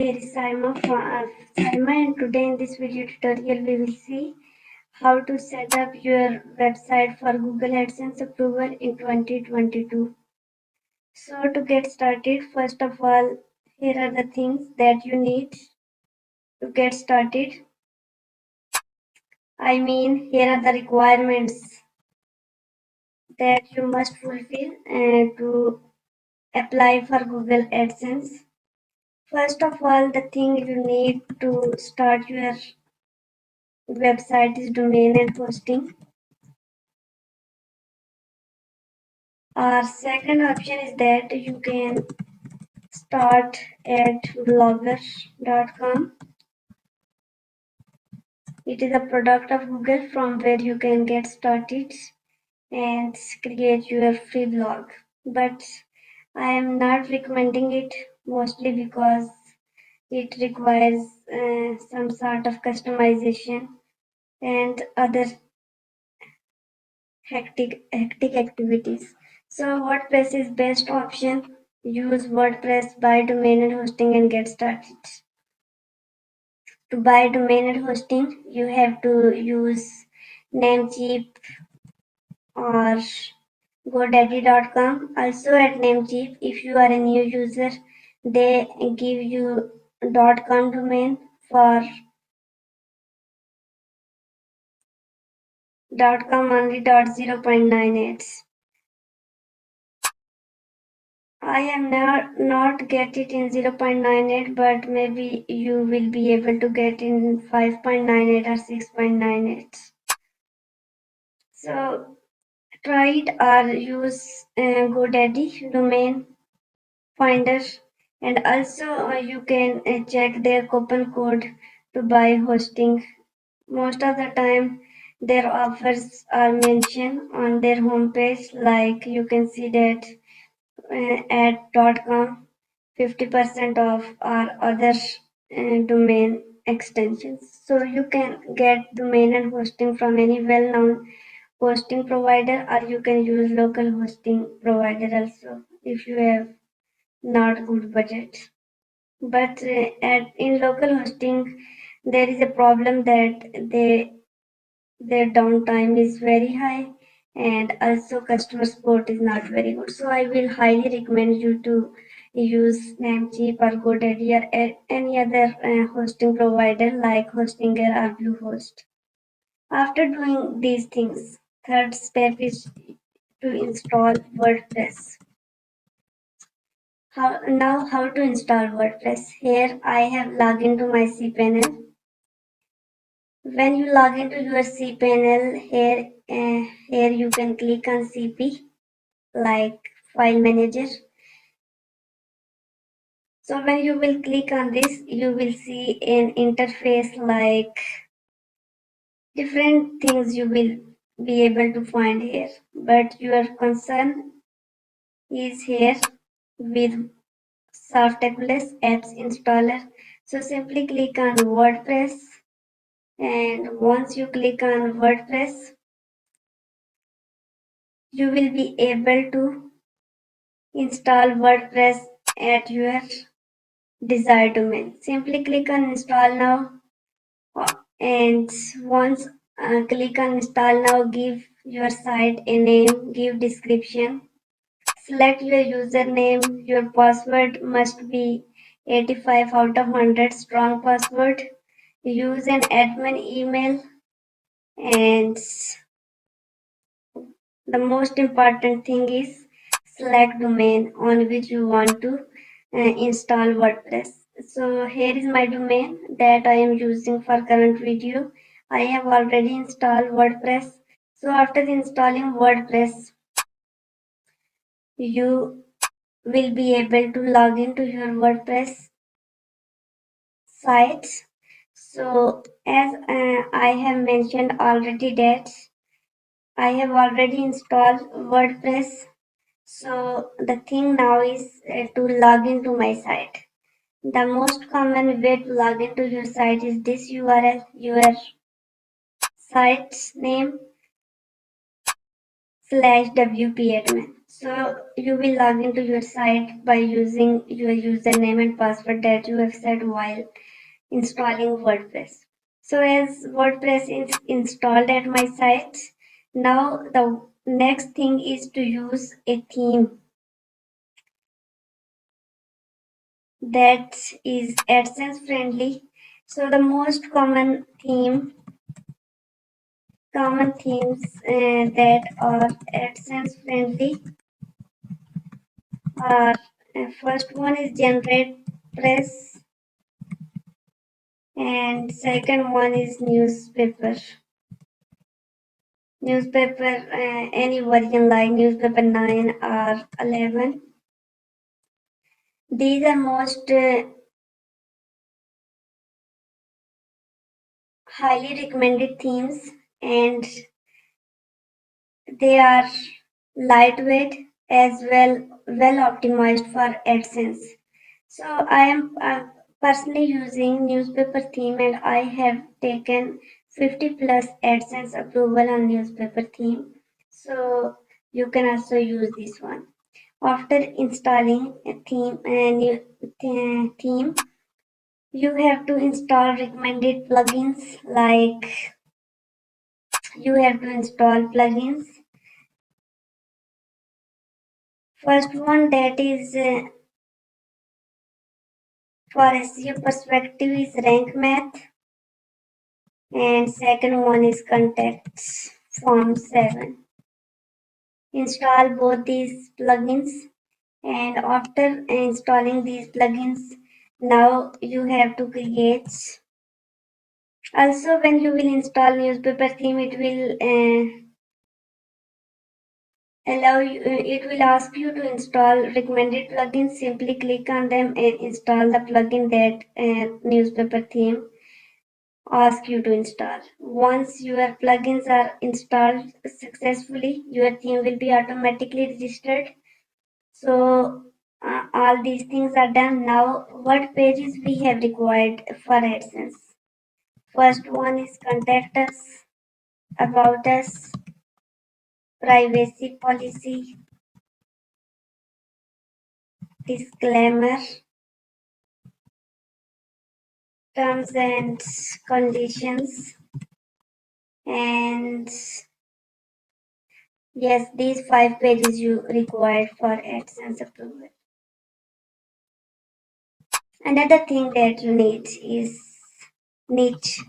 Here is Saima, and today in this video tutorial we will see how to set up your website for Google Adsense approval in 2022. So to get started, first of all, here are the things that you need to get started. Here are the requirements that you must fulfill to apply for Google Adsense. First of all, the thing you need to start your website is domain and hosting. Our second option is that you can start at blogger.com. It is a product of Google from where you can get started and create your free blog. But I am not recommending it, mostly because it requires some sort of customization and other hectic activities. So WordPress is best option. Use WordPress, buy domain and hosting and get started. To buy domain and hosting, you have to use Namecheap or GoDaddy.com. Also at Namecheap, if you are a new user, they give you .com domain for .com only .0.98. I am not get it in 0.98, but maybe you will be able to get in 5.98 or 6.98. So try it or use GoDaddy domain finder, and also you can check their coupon code to buy hosting. Most of the time their offers are mentioned on their homepage, like you can see that at .com 50% off or other domain extensions. So you can get domain and hosting from any well-known hosting provider, or you can use local hosting provider also if you have not good budget. But in local hosting, there is a problem that their downtime is very high, and also customer support is not very good. So I will highly recommend you to use Namecheap or GoDaddy or any other hosting provider like Hostinger or Bluehost. After doing these things, third step is to install WordPress. How to install WordPress? Here I have logged into my cPanel. When you log into your cPanel, here you can click on CP, like File Manager. So when you will click on this, you will see an interface like different things you will be able to find here. But your concern is here with Softaculous Apps Installer. So simply click on WordPress, and once you click on WordPress, you will be able to install WordPress at your desired domain. Simply click on install now, and once click on install now, give your site a name, give description, select your username. Your password must be 85 out of 100 strong password. Use an admin email, and the most important thing is select domain on which you want to install WordPress. So here is my domain that I am using for current video. I have already installed WordPress. So after installing WordPress, you will be able to log into your WordPress site. So as I have mentioned already that I have already installed WordPress. So the thing now is to log into my site. The most common way to log into your site is this URL, your site's name /wp admin. So you will log into your site by using your username and password that you have set while installing WordPress. So as WordPress is installed at my site, now the next thing is to use a theme that is AdSense friendly. So the most common themes that are AdSense friendly are first one is Generate Press and second one is newspaper any version like newspaper 9 or 11. These are most highly recommended themes and they are lightweight as well optimized for AdSense. So I am personally using newspaper theme and I have taken 50 plus AdSense approval on newspaper theme. So you can also use this one. After installing a new theme, you have to install recommended plugins like you have to install plugins. First one that is for SEO perspective is rank math and second one is contact form 7. Install both these plugins and after installing these plugins now you have to create also when you will install newspaper theme it will it will ask you to install recommended plugins. Simply click on them and install the plugin that newspaper theme asks you to install. Once your plugins are installed successfully, your theme will be automatically registered. So all these things are done. Now, what pages we have required for AdSense? First one is contact us, about us, privacy policy, disclaimer, terms and conditions, and yes, these 5 pages you required for AdSense approval. Another thing that you need is niche.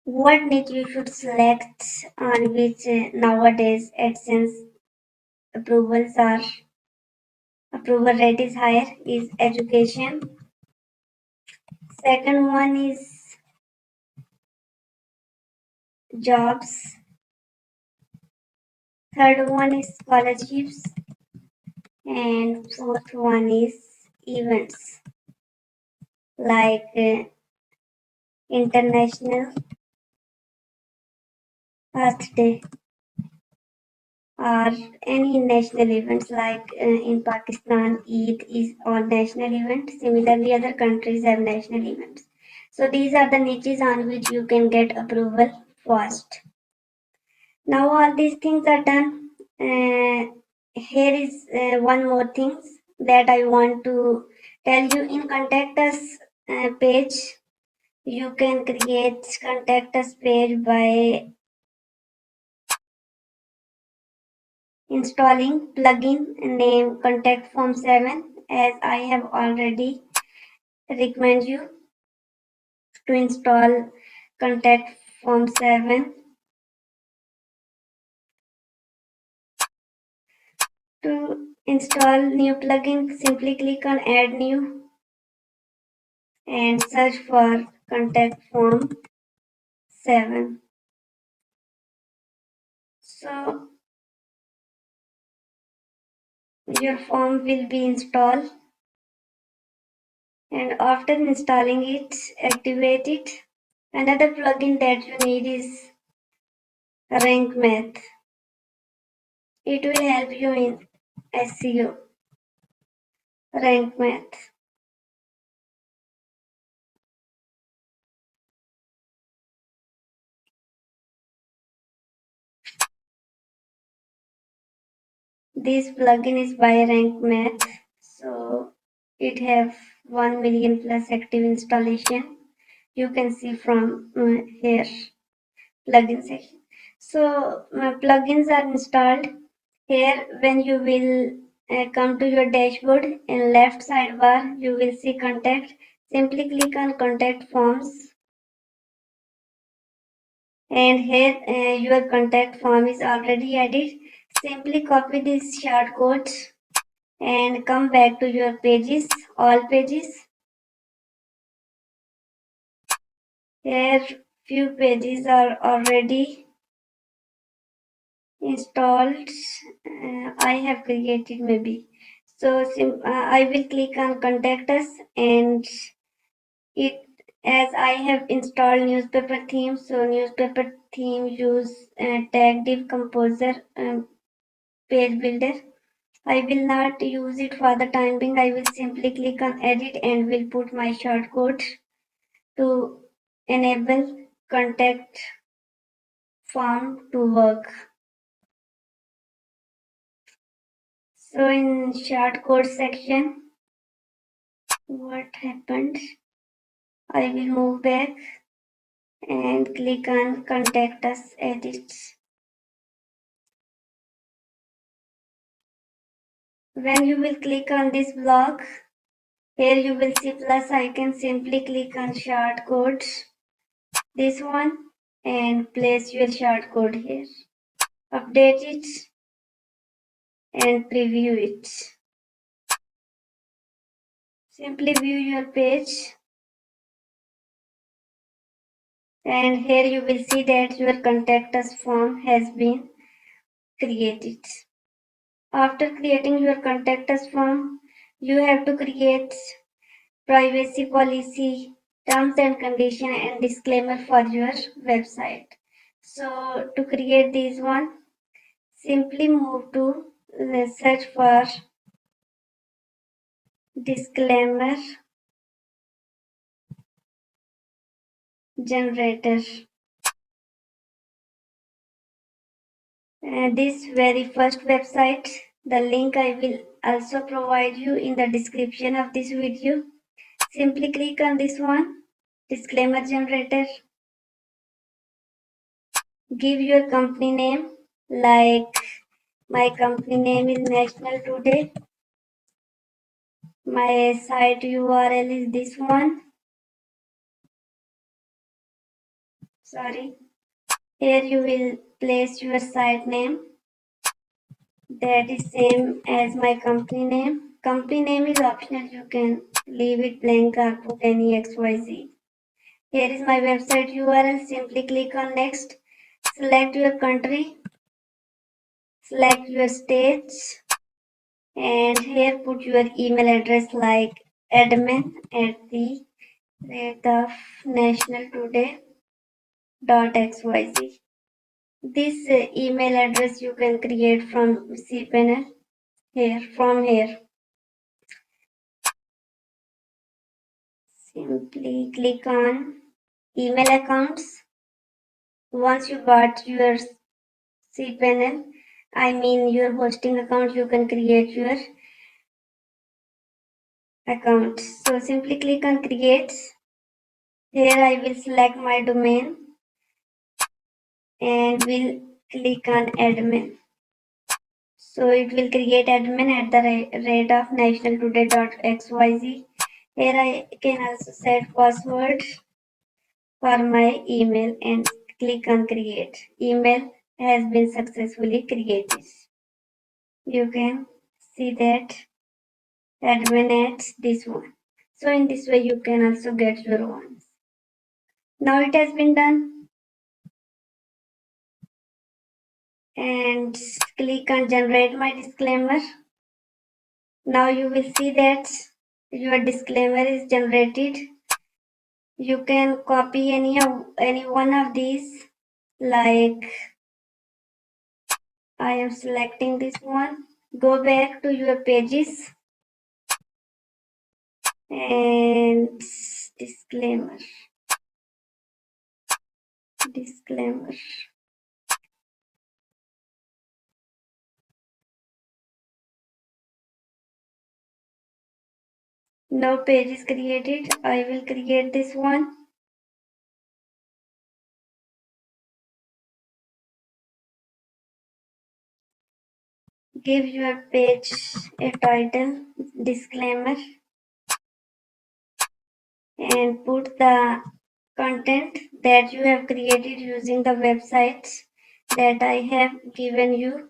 What niche you should select on which nowadays AdSense approvals are approval rate is higher is education. Second one is jobs. Third one is scholarships. And fourth one is events like International Earth Day or any national events like in Pakistan, Eid is on national event. Similarly, other countries have national events. So these are the niches on which you can get approval fast. Now all these things are done. Here is one more thing that I want to tell you. In contact us page, you can create contact us page by installing plugin named Contact Form 7 as I have already recommend you to install Contact Form 7. To install new plugin, simply click on add new and search for Contact Form 7. So your form will be installed and after installing it, activate it. Another plugin that you need is Rank Math. It will help you in SEO. Rank Math. This plugin is by rank math, so it have 1 million plus active installation. You can see from here plugin section. So plugins are installed here. When you will come to your dashboard, in left sidebar you will see contact. Simply click on contact forms, and here your contact form is already added. Simply copy this shortcode and come back to your pages, all pages. Here few pages are already installed. I have created maybe. So I will click on contact us, and it, as I have installed newspaper theme, so newspaper theme use tag div composer page builder. I will not use it for the time being. I will simply click on edit and will put my shortcode to enable contact form to work. So in shortcode section, what happened? I will move back and click on contact us edit. When you will click on this block, here you will see plus icon. Simply click on shortcode, this one, and place your shortcode here. Update it and preview it. Simply view your page, and here you will see that your contact us form has been created. After creating your contact us form, you have to create privacy policy, terms and condition, and disclaimer for your website. So to create this one, simply move to the search for disclaimer generator. This very first website, the link I will also provide you in the description of this video. Simply click on this one, disclaimer generator. Give your company name, like my company name is National Today. My site URL is this one. Sorry. Here you will place your site name. That is same as my company name. Company name is optional. You can leave it blank or put any XYZ. Here is my website URL. Simply click on next. Select your country. Select your state. And here put your email address like admin@nationaltoday.xyz. This email address you can create from cPanel here, from here. Simply click on email accounts. Once you got your cPanel, I mean your hosting account, you can create your account. So simply click on create. Here I will select my domain and will click on admin. So it will create admin at the rate of nationaltoday.xyz. Here I can also set password for my email and click on create. Email has been successfully created. You can see that admin at this one. So in this way you can also get your ones. Now it has been done, and click on generate my disclaimer. Now you will see that your disclaimer is generated. You can copy any one of these, like I am selecting this one. Go back to your pages and disclaimer. No page is created. I will create this one. Give your page a title, disclaimer, and put the content that you have created using the websites that I have given you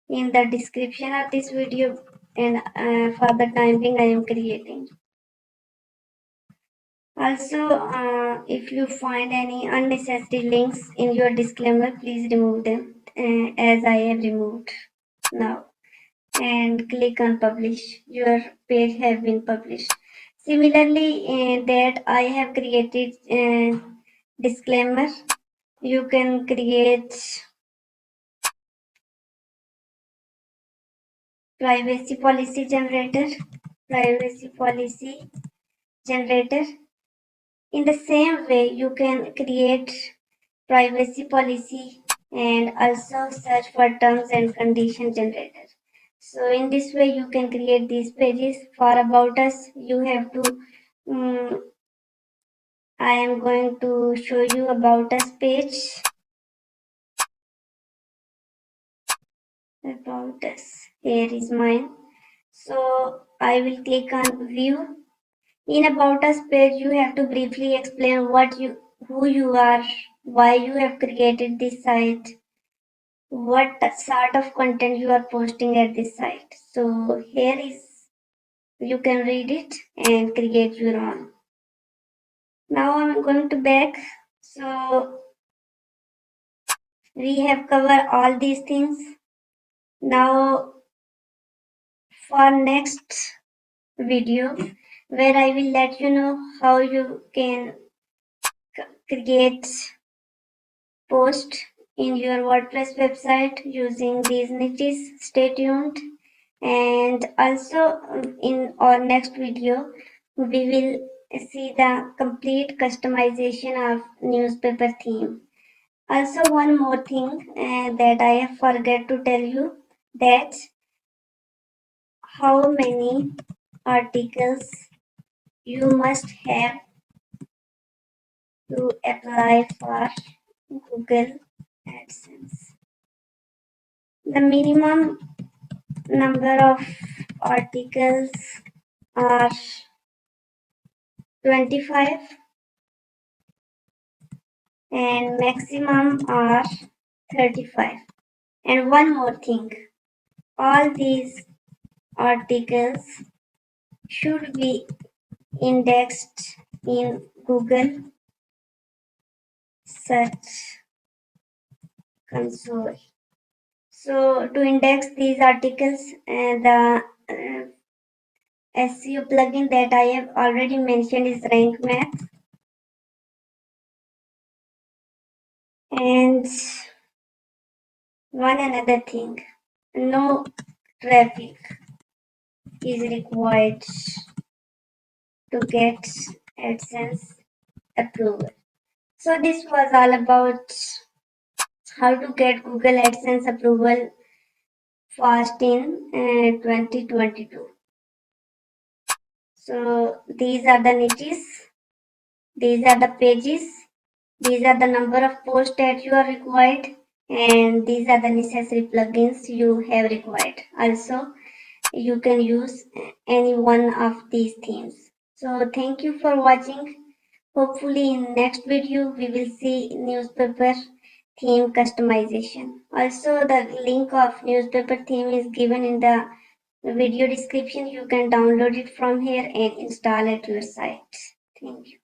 in the description of this video, and for the time being I am creating. Also, if you find any unnecessary links in your disclaimer, please remove them as I have removed now, and click on publish. Your page have been published. Similarly, that I have created disclaimer, you can create privacy policy generator. Privacy policy generator. In the same way, you can create privacy policy and also search for terms and condition generator. So in this way, you can create these pages. For about us, you have to. I am going to show you about us page. About us. Here is mine. So I will click on view. In about us page, you have to briefly explain who you are, why you have created this site, what sort of content you are posting at this site. So here is, you can read it and create your own. Now I'm going to back. So we have covered all these things. Now for next video, where I will let you know how you can create post in your WordPress website using these niches. Stay tuned. And also in our next video, we will see the complete customization of newspaper theme. Also, one more thing that I forget to tell you, that how many articles you must have to apply for Google AdSense. The minimum number of articles are 25 and maximum are 35. And one more thing, all these articles should be indexed in Google Search Console. So to index these articles, the SEO plugin that I have already mentioned is Rank Math. And one another thing, no traffic is required to get AdSense approval. So this was all about how to get Google AdSense approval fast in 2022. So these are the niches, these are the pages, these are the number of posts that you are required, and these are the necessary plugins you have required. Also, you can use any one of these themes. So thank you for watching. Hopefully in next video we will see newspaper theme customization. Also the link of newspaper theme is given in the video description. You can download it from here and install at your site. Thank you.